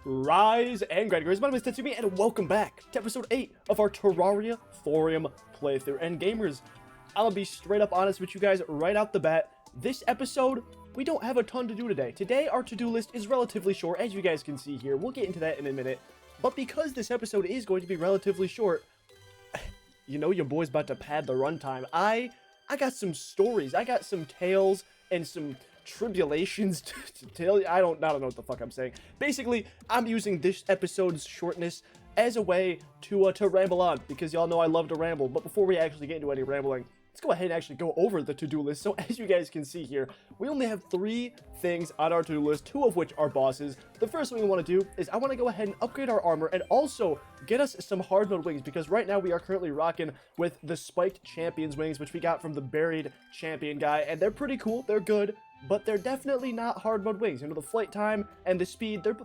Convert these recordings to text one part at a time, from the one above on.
Rise and Grind. My name is Tetsyumi, and welcome back to episode 8 of our Terraria Thorium playthrough. And gamers, I'm gonna be straight up honest with you guys right out the bat. This episode, we don't have a ton to do today. Today, our to-do list is relatively short, as you guys can see here. We'll get into that in a minute. But because this episode is going to be relatively short, you know your boy's about to pad the runtime. I got some stories, I got some tales, and some tribulations to tell you. I don't know what the fuck I'm saying. Basically, I'm using this episode's shortness as a way to ramble on, because y'all know I love to ramble. But before we actually get into any rambling, let's go ahead and actually go over the to-do list. So as you guys can see here, we only have 3 things on our to-do list, 2 of which are bosses. The first thing we want to do is I want to go ahead and upgrade our armor and also get us some hard mode wings, because right now we are currently rocking with the spiked champion's wings, which we got from the buried champion guy, and they're pretty cool, they're good, but they're definitely not hard mode wings. You know, the flight time and the speed, they're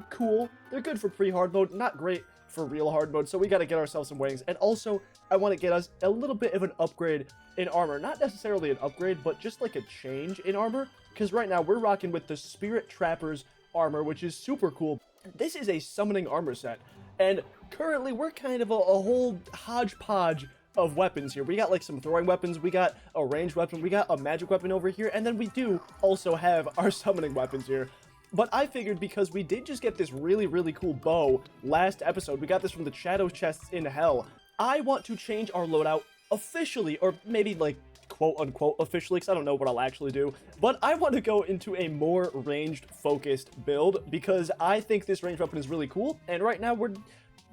cool, they're good for pre-hard mode, not great for real hard mode, so we got to get ourselves some wings. And also, I want to get us a little bit of an upgrade in armor. Not necessarily an upgrade, but just like a change in armor, because right now we're rocking with the Spirit Trapper's armor, which is super cool. This is a summoning armor set, and currently we're kind of a whole hodgepodge of weapons here. We got like some throwing weapons, we got a ranged weapon, we got a magic weapon over here, and then we do also have our summoning weapons here. But I figured, because we did just get this really cool bow last episode, we got this from the shadow chests in hell, I want to change our loadout officially, or maybe like quote-unquote officially, because I don't know what I'll actually do, but I want to go into a more ranged focused build, because I think this ranged weapon is really cool, and right now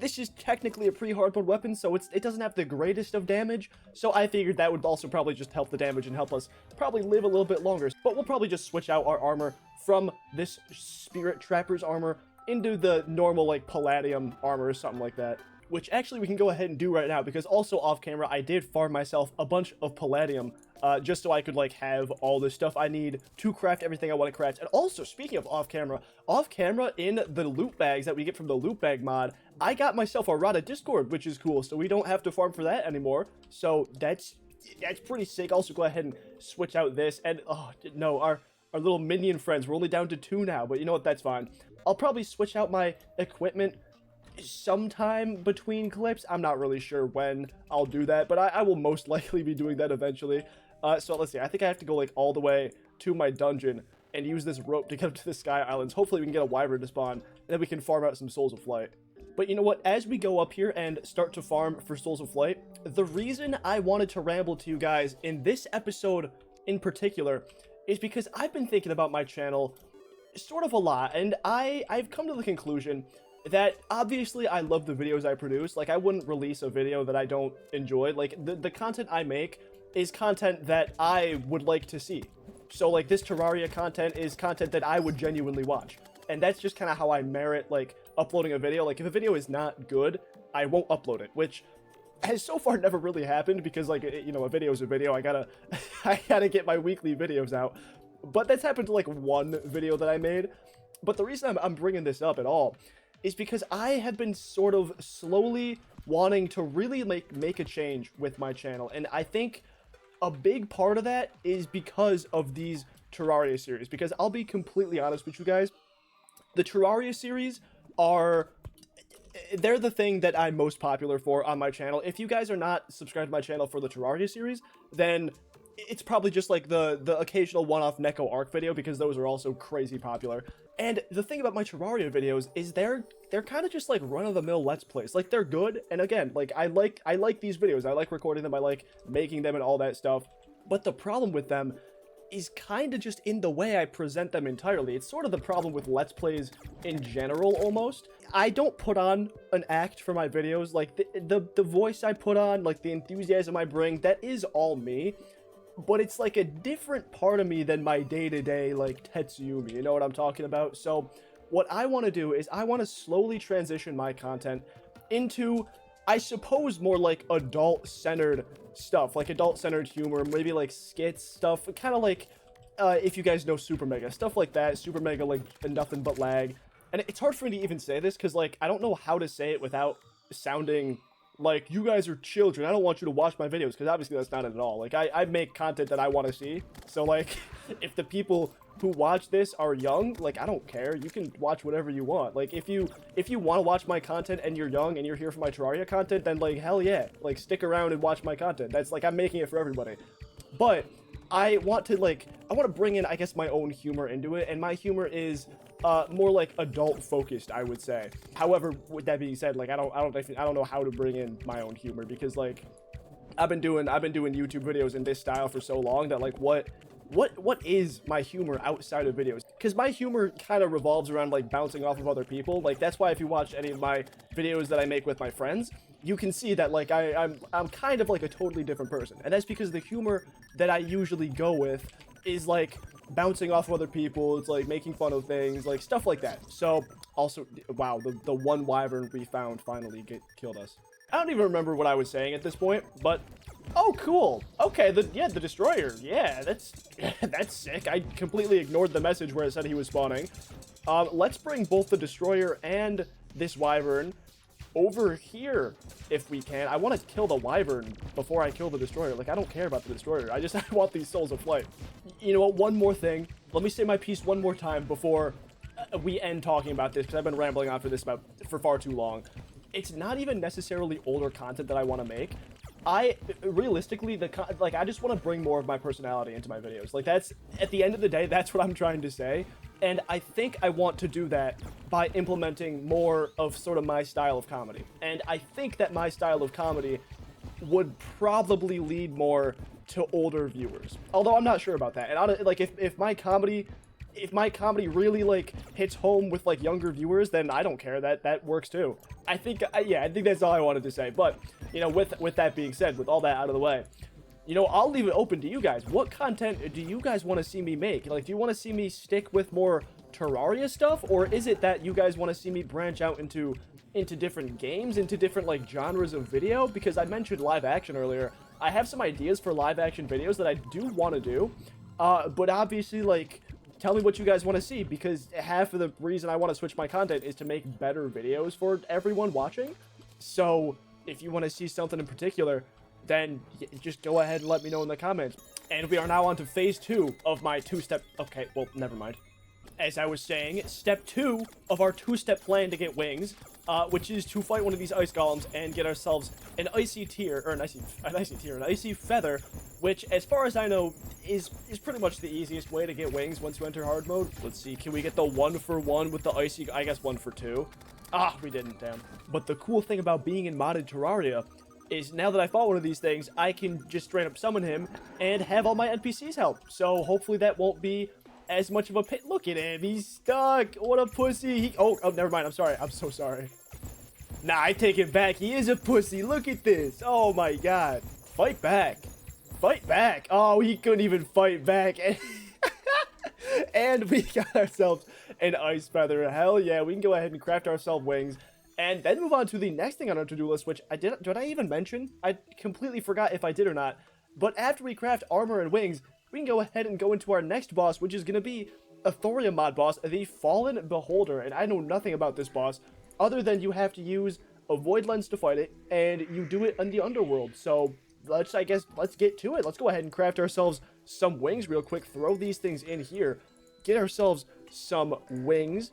this is technically a pre-hard mode weapon, so it doesn't have the greatest of damage, so I figured that would also probably just help the damage and help us probably live a little bit longer. But we'll probably just switch out our armor from this Spirit Trapper's armor into the normal, like, Palladium armor or something like that. Which actually we can go ahead and do right now, because also off camera I did farm myself a bunch of Palladium, just so I could like have all the stuff I need to craft everything I want to craft. And also, speaking of off camera in the loot bags that we get from the loot bag mod, I got myself a Rada Discord, which is cool, so we don't have to farm for that anymore. So that's pretty sick. Also, go ahead and switch out this, and oh no, our little minion friends, we're only down to 2 now, but you know what, that's fine. I'll probably switch out my equipment sometime between clips. I'm not really sure when I'll do that, but I will most likely be doing that eventually. So let's see, I think I have to go like all the way to my dungeon and use this rope to get up to the Sky Islands. Hopefully we can get a wyvern to spawn, and then we can farm out some Souls of Flight. But you know what, as we go up here and start to farm for Souls of Flight, the reason I wanted to ramble to you guys in this episode in particular is because I've been thinking about my channel sort of a lot, and I've come to the conclusion that obviously I love the videos I produce. Like, I wouldn't release a video that I don't enjoy. Like, the content I make is content that I would like to see. So like, this Terraria content is content that I would genuinely watch, and that's just kind of how I merit like uploading a video. Like, if a video is not good, I won't upload it, which has so far never really happened, because like, you know, a video is a video. I gotta get my weekly videos out, but that's happened to like 1 video that I made. But the reason I'm bringing this up at all is because I have been sort of slowly wanting to really make a change with my channel, and I think a big part of that is because of these Terraria series. Because I'll be completely honest with you guys, the Terraria series they're the thing that I'm most popular for on my channel. If you guys are not subscribed to my channel for the Terraria series, then it's probably just like the occasional one-off Neko Arc video, because those are also crazy popular. And the thing about my Terraria videos is they're kind of just like run-of-the-mill Let's Plays. Like, they're good, and again, like, I like these videos. I like recording them, I like making them and all that stuff. But the problem with them is kind of just in the way I present them entirely. It's sort of the problem with Let's Plays in general, almost. I don't put on an act for my videos. Like, the voice I put on, like the enthusiasm I bring, that is all me. But it's like a different part of me than my day-to-day, like, Tetsyumi, you know what I'm talking about? So what I want to do is I want to slowly transition my content into, I suppose, more like adult-centered stuff, like adult-centered humor, maybe like skits stuff, kind of like, if you guys know Super Mega, stuff like that. Super Mega, like, nothing but lag. And it's hard for me to even say this, because, like, I don't know how to say it without sounding like, you guys are children, I don't want you to watch my videos, because obviously that's not it at all. Like, I make content that I want to see, so, like, if the people who watch this are young, like, I don't care, you can watch whatever you want. Like, if you want to watch my content and you're young and you're here for my Terraria content, then, like, hell yeah, like, stick around and watch my content. That's, like, I'm making it for everybody. But I want to bring in, I guess, my own humor into it, and my humor is more like adult focused, I would say. However, with that being said, like, I don't know how to bring in my own humor, because, like, I've been doing YouTube videos in this style for so long that, like, what is my humor outside of videos? Because my humor kind of revolves around, like, bouncing off of other people. Like, that's why if you watch any of my videos that I make with my friends, you can see that, like, I'm kind of like a totally different person. And that's because the humor that I usually go with is, like, bouncing off of other people. It's, like, making fun of things, like, stuff like that. So, also, wow, the one wyvern we found finally killed us. I don't even remember what I was saying at this point, but... Oh, cool. Okay, the destroyer. Yeah, that's sick. I completely ignored the message where it said he was spawning. Let's bring both the destroyer and this wyvern over here if we can. I want to kill the wyvern before I kill the destroyer. Like, I don't care about the destroyer. I want these souls of flight. You know what? One more thing. Let me say my piece one more time before we end talking about this, because I've been rambling on for far too long. It's not even necessarily older content that I want to make. Realistically, I just want to bring more of my personality into my videos. Like, that's, at the end of the day, that's what I'm trying to say. And I think I want to do that by implementing more of sort of my style of comedy. And I think that my style of comedy would probably lead more to older viewers. Although I'm not sure about that. And like, if my comedy really, like, hits home with, like, younger viewers, then I don't care. That works too. I think that's all I wanted to say. But, you know, with that being said, with all that out of the way, you know, I'll leave it open to you guys. What content do you guys want to see me make? Like, do you want to see me stick with more Terraria stuff? Or is it that you guys want to see me branch out into different games, into different, like, genres of video? Because I mentioned live action earlier. I have some ideas for live action videos that I do want to do. But obviously, like... Tell me what you guys want to see, because half of the reason I want to switch my content is to make better videos for everyone watching. So if you want to see something in particular, then just go ahead and let me know in the comments. And we are now on to phase 2 of my two-step... Okay, well, never mind. As I was saying, step 2 of our two-step plan to get wings, which is to fight one of these ice golems and get ourselves an icy feather, which, as far as I know, is pretty much the easiest way to get wings once you enter hard mode. Let's see, can we get the 1-for-1 with the icy? I guess 1-for-2. Ah, we didn't, damn. But the cool thing about being in modded Terraria is now that I fought one of these things, I can just straight up summon him and have all my NPCs help. So hopefully that won't be as much of a pit. Look at him, he's stuck. What a pussy. Oh, never mind. I'm sorry. I'm so sorry. Nah, I take it back. He is a pussy. Look at this. Oh my god. Fight back. Fight back. Oh, he couldn't even fight back. And we got ourselves an ice feather. Hell yeah, we can go ahead and craft ourselves wings. And then move on to the next thing on our to-do list, which did I even mention? I completely forgot if I did or not. But after we craft armor and wings, we can go ahead and go into our next boss, which is going to be a Thorium Mod boss, the Fallen Beholder. And I know nothing about this boss, other than you have to use a void lens to fight it, and you do it in the underworld. So let's get to it. Let's go ahead and craft ourselves some wings real quick. Throw these things in here. Get ourselves some wings.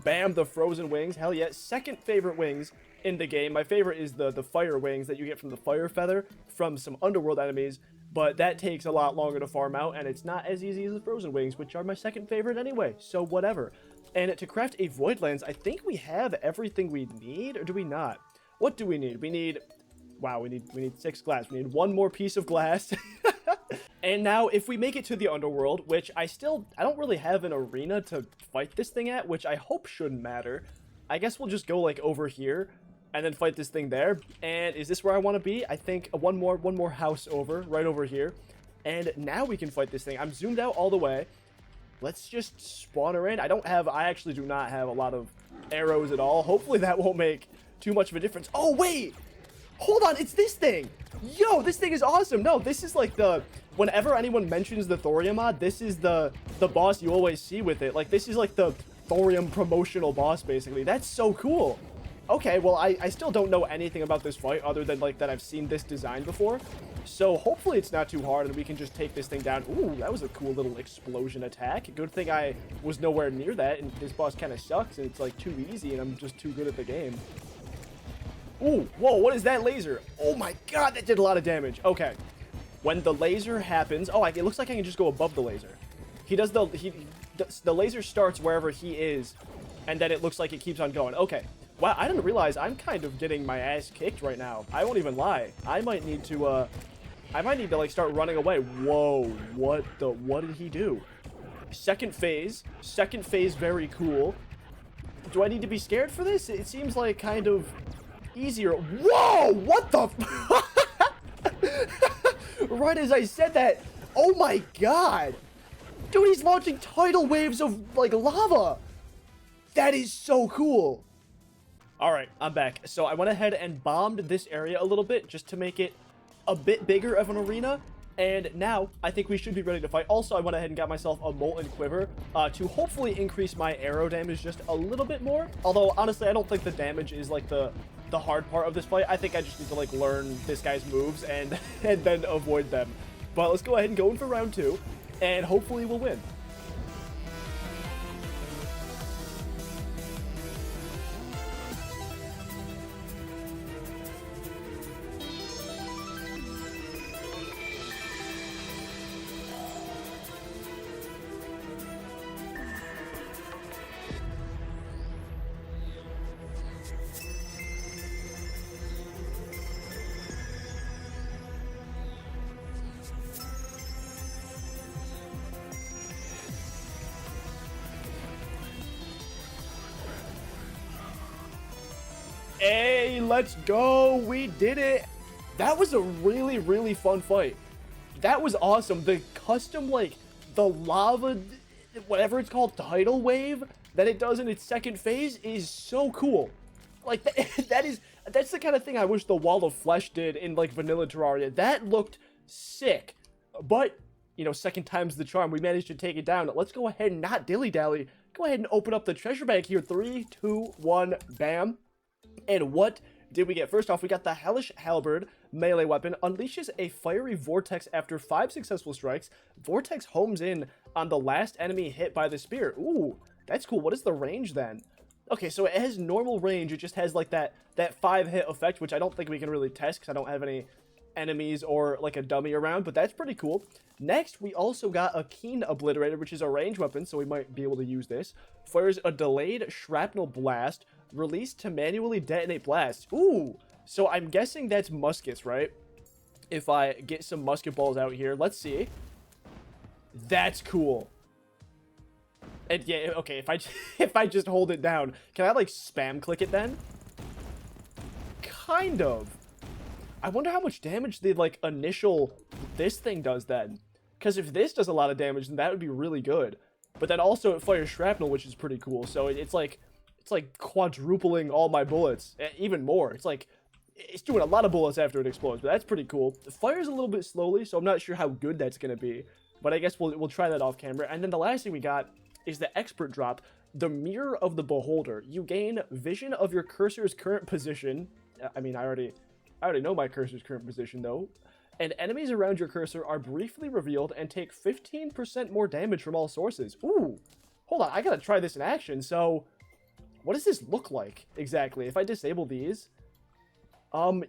Bam, the frozen wings. Hell yeah. Second favorite wings in the game. My favorite is the fire wings that you get from the fire feather from some underworld enemies. But that takes a lot longer to farm out, and it's not as easy as the frozen wings, which are my second favorite anyway, so whatever. And to craft a void lens, I think we have everything we need, or do we not? What do we need? We need... Wow, we need 6 glass. We need 1 more piece of glass. And now, if we make it to the underworld, which I don't really have an arena to fight this thing at, which I hope shouldn't matter. I guess we'll just go, like, over here and then fight this thing there. And is this where I want to be? I think one more house over, right over here. And now we can fight this thing. I'm zoomed out all the way. Let's just spawn her in. I actually do not have a lot of arrows at all. Hopefully that won't make too much of a difference. Oh, wait! Hold on, it's this thing! Yo, this thing is awesome! No, this is like whenever anyone mentions the Thorium mod, this is the boss you always see with it. Like, this is like the Thorium promotional boss, basically. That's so cool! Okay, well, I still don't know anything about this fight other than, like, that I've seen this design before. So hopefully it's not too hard and we can just take this thing down. Ooh, that was a cool little explosion attack. Good thing I was nowhere near that, and this boss kind of sucks, and it's, like, too easy, and I'm just too good at the game. Ooh, whoa, what is that laser? Oh my god, that did a lot of damage. Okay. When the laser happens... Oh, it looks like I can just go above the laser. The laser starts wherever he is, and then it looks like it keeps on going. Okay. Wow, I didn't realize I'm kind of getting my ass kicked right now. I won't even lie. I might need to, like, start running away. Whoa, what did he do? Second phase, very cool. Do I need to be scared for this? It seems like kind of easier. Whoa, what the? Right as I said that, oh my god. Dude, he's launching tidal waves of, like, lava. That is so cool. Alright, I'm back. So I went ahead and bombed this area a little bit just to make it a bit bigger of an arena. And now I think we should be ready to fight. Also, I went ahead and got myself a Molten Quiver to hopefully increase my arrow damage just a little bit more. Although, honestly, I don't think the damage is, like, the hard part of this fight. I think I just need to, like, learn this guy's moves and then avoid them. But let's go ahead and go in for round 2, and hopefully we'll win. Hey, let's go. We did it. That was a really, really fun fight. That was awesome. The custom, like, the lava, whatever it's called, tidal wave that it does in its second phase is so cool. Like, that's the kind of thing I wish the Wall of Flesh did in, like, vanilla Terraria. That looked sick. But, you know, second time's the charm. We managed to take it down. Let's go ahead and not dilly-dally. Go ahead and open up the treasure bag here. 3, 2, 1, bam. And what did we get? First off, we got the Hellish Halberd melee weapon. Unleashes a fiery vortex after 5 successful strikes. Vortex homes in on the last enemy hit by the spear. Ooh, that's cool. What is the range then? Okay, so it has normal range. It just has, like, that 5-hit effect, which I don't think we can really test because I don't have any enemies or, like, a dummy around, but that's pretty cool. Next, we also got a Keen Obliterator, which is a range weapon, so we might be able to use this. Fires a delayed shrapnel blast. Released to manually detonate blasts. Ooh, so I'm guessing that's muskets, right? If I get some musket balls out here, let's see. That's cool. And yeah, okay, if I just hold it down, can I, like, spam click it then? Kind of. I wonder how much damage the, like, initial this thing does then. Because if this does a lot of damage, then that would be really good. But then also it fires shrapnel, which is pretty cool. So it's like quadrupling all my bullets, even more. It's doing a lot of bullets after it explodes, but that's pretty cool. It fires a little bit slowly, so I'm not sure how good that's going to be, but I guess we'll try that off camera. And then the last thing we got is the expert drop, the Mirror of the Beholder. You gain vision of your cursor's current position. I mean, I already know my cursor's current position, though. And enemies around your cursor are briefly revealed and take 15% more damage from all sources. Ooh, hold on, I gotta try this in action. So what does this look like exactly? If I disable these,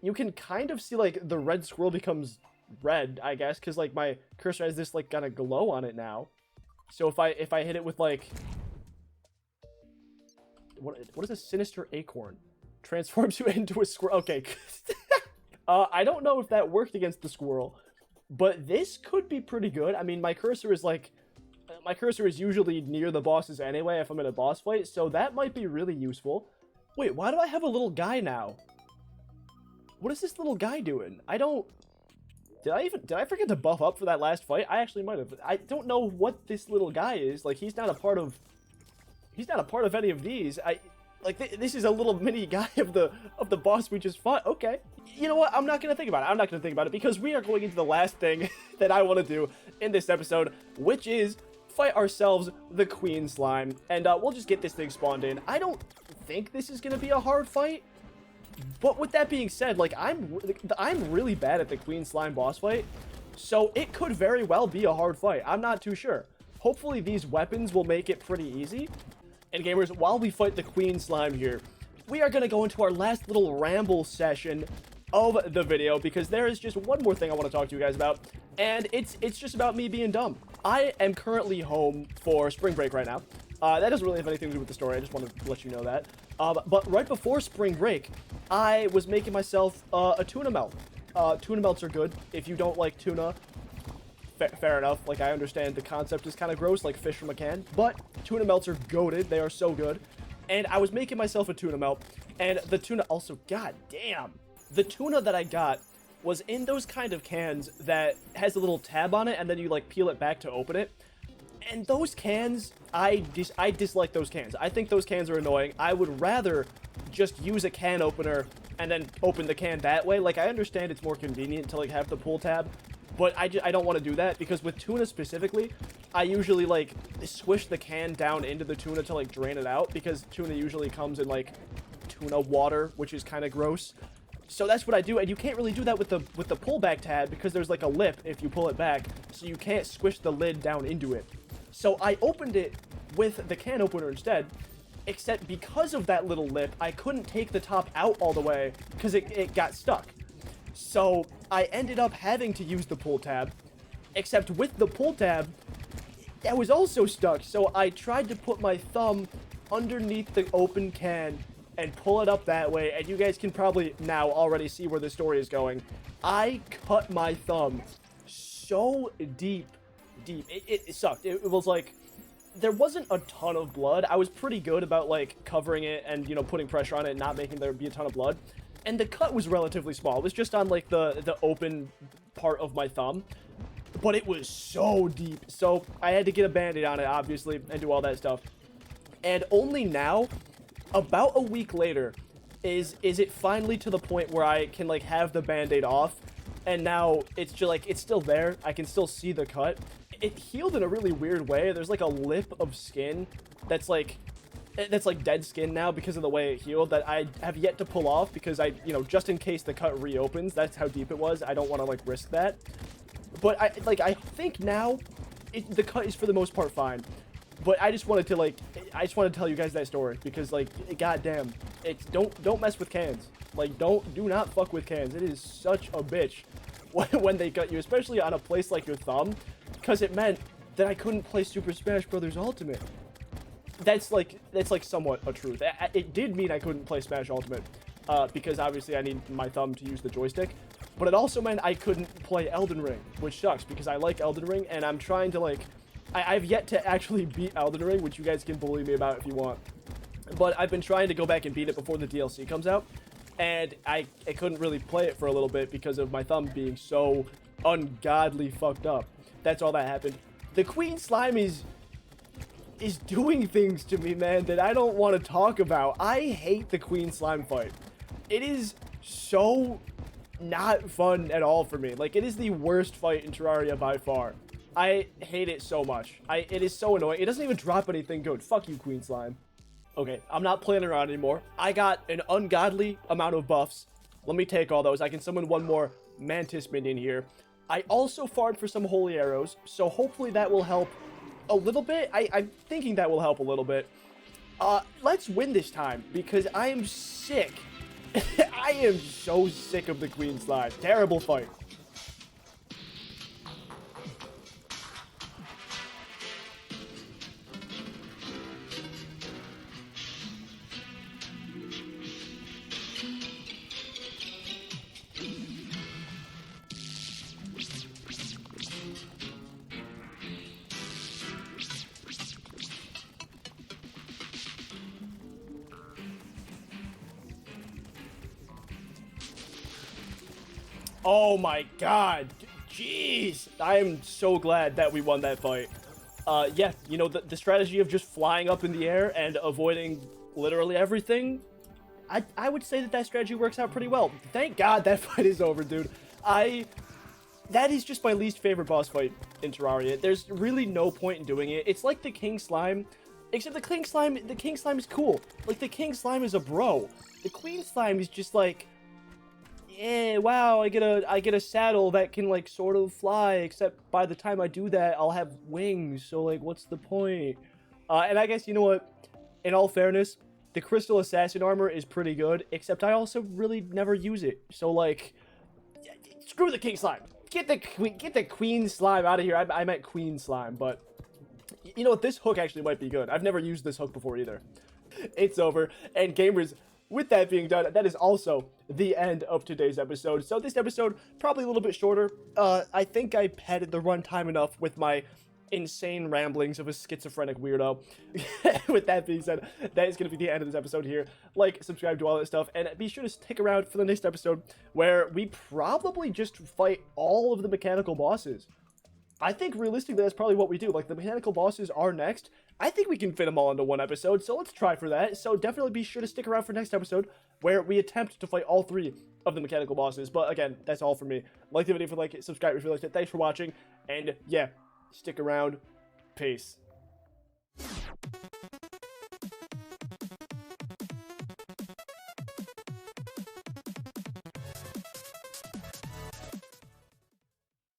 you can kind of see, like, the red squirrel becomes red, I guess, because, like, my cursor has this, like, kind of glow on it now. So if I hit it with, like, what is a sinister acorn? Transforms you into a squirrel. Okay. I don't know if that worked against the squirrel, but this could be pretty good. I mean, my cursor is usually near the bosses anyway if I'm in a boss fight, so that might be really useful. Wait, why do I have a little guy now? What is this little guy doing? Did I forget to buff up for that last fight? I actually might have. I don't know what this little guy is. Like, he's not a part of any of these. This is a little mini guy of the boss we just fought. Okay. You know what? I'm not going to think about it because we are going into the last thing that I want to do in this episode, which is fight ourselves the Queen Slime. And we'll just get this thing spawned in. I don't think this is gonna be a hard fight. But with that being said, like, I'm really bad at the Queen Slime boss fight, so it could very well be a hard fight. I'm not too sure. Hopefully these weapons will make it pretty easy. And gamers, while we fight the Queen Slime here, we are going to go into our last little ramble session of the video, because there is just one more thing I want to talk to you guys about, and it's just about me being dumb. I am currently home for spring break right now. That doesn't really have anything to do with the story. I just wanted to let you know that. But right before spring break, I was making myself a tuna melt. Tuna melts are good. If you don't like tuna, fair enough. Like, I understand the concept is kind of gross, like fish from a can, but tuna melts are goated. They are so good. And I was making myself a tuna melt, and the tuna also, god damn, the tuna that I got was in those kind of cans that has a little tab on it, and then you like peel it back to open it. And those cans, I dislike those cans. I think those cans are annoying. I would rather just use a can opener and then open the can that way. Like, I understand it's more convenient to like have the pull tab, but I don't want to do that, because with tuna specifically, I usually like swish the can down into the tuna to like drain it out, because tuna usually comes in like tuna water, which is kind of gross. So that's what I do, and you can't really do that with the pullback tab, because there's like a lip if you pull it back, so you can't squish the lid down into it. So I opened it with the can opener instead, except because of that little lip, I couldn't take the top out all the way, because it got stuck. So I ended up having to use the pull tab, except with the pull tab, that was also stuck. So I tried to put my thumb underneath the open can and pull it up that way, and you guys can probably now already see where the story is going. I cut my thumb so deep. It sucked. It was like, there wasn't a ton of blood. I was pretty good about like covering it and, you know, putting pressure on it and not making there be a ton of blood. And the cut was relatively small. It was just on like the open part of my thumb, but it was so deep. So I had to get a band-aid on it, obviously, and do all that stuff. And only now, about a week later, is it finally to the point where I can like have the band-aid off, and now it's just like, it's still there. I can still see the cut. It healed in a really weird way. There's like a lip of skin that's like dead skin now because of the way it healed, that I have yet to pull off, because I, you know, just in case the cut reopens, that's how deep it was. I don't want to like risk that. But I think now the cut is for the most part fine. But I just wanted to tell you guys that story, because like, goddamn, it's don't mess with cans. Like, do not fuck with cans. It is such a bitch when they cut you, especially on a place like your thumb, because it meant that I couldn't play Super Smash Bros. Ultimate. That's like somewhat a truth. It did mean I couldn't play Smash Ultimate, because obviously I need my thumb to use the joystick. But it also meant I couldn't play Elden Ring, which sucks, because I like Elden Ring, and I'm trying to like, I've yet to actually beat Elden Ring, which you guys can bully me about if you want. But I've been trying to go back and beat it before the DLC comes out, and I couldn't really play it for a little bit because of my thumb being so ungodly fucked up. That's all that happened. The Queen Slime is doing things to me, man, that I don't want to talk about. I hate the Queen Slime fight. It is so not fun at all for me. Like, it is the worst fight in Terraria by far. I hate it so much. It is so annoying. It doesn't even drop anything good. Fuck you, Queen Slime. Okay, I'm not playing around anymore. I got an ungodly amount of buffs. Let me take all those. I can summon one more Mantis minion here. I also farmed for some holy arrows, so hopefully that will help a little bit. I'm thinking that will help a little bit. Let's win this time, because I am sick. I am so sick of the Queen Slime. Terrible fight. Oh my god. Jeez. I am so glad that we won that fight. Yeah, you know, the strategy of just flying up in the air and avoiding literally everything, I would say that strategy works out pretty well. Thank god that fight is over, dude. That is just my least favorite boss fight in Terraria. There's really no point in doing it. It's like the King Slime. Except the king slime is cool. Like, the king slime is a bro. The queen slime is just like, yeah, wow, I get a saddle that can, like, sort of fly, except by the time I do that, I'll have wings, so, like, what's the point? And I guess, you know what? In all fairness, the crystal assassin armor is pretty good, except I also really never use it. So, like, screw the king slime. Get the queen slime out of here. I meant queen slime, but you know what? This hook actually might be good. I've never used this hook before either. It's over. And gamers, with that being done, that is also the end of today's episode. So this episode, probably a little bit shorter. I think I padded the runtime enough with my insane ramblings of a schizophrenic weirdo. With that being said, that is going to be the end of this episode here. Like, subscribe, do all that stuff, and be sure to stick around for the next episode, where we probably just fight all of the mechanical bosses. I think realistically that's probably what we do. Like, the mechanical bosses are next. I think we can fit them all into one episode, so let's try for that. So definitely be sure to stick around for next episode, where we attempt to fight all 3 of the mechanical bosses. But again, that's all for me. Like the video if you like it, subscribe if you liked it. Thanks for watching, and yeah, stick around. Peace.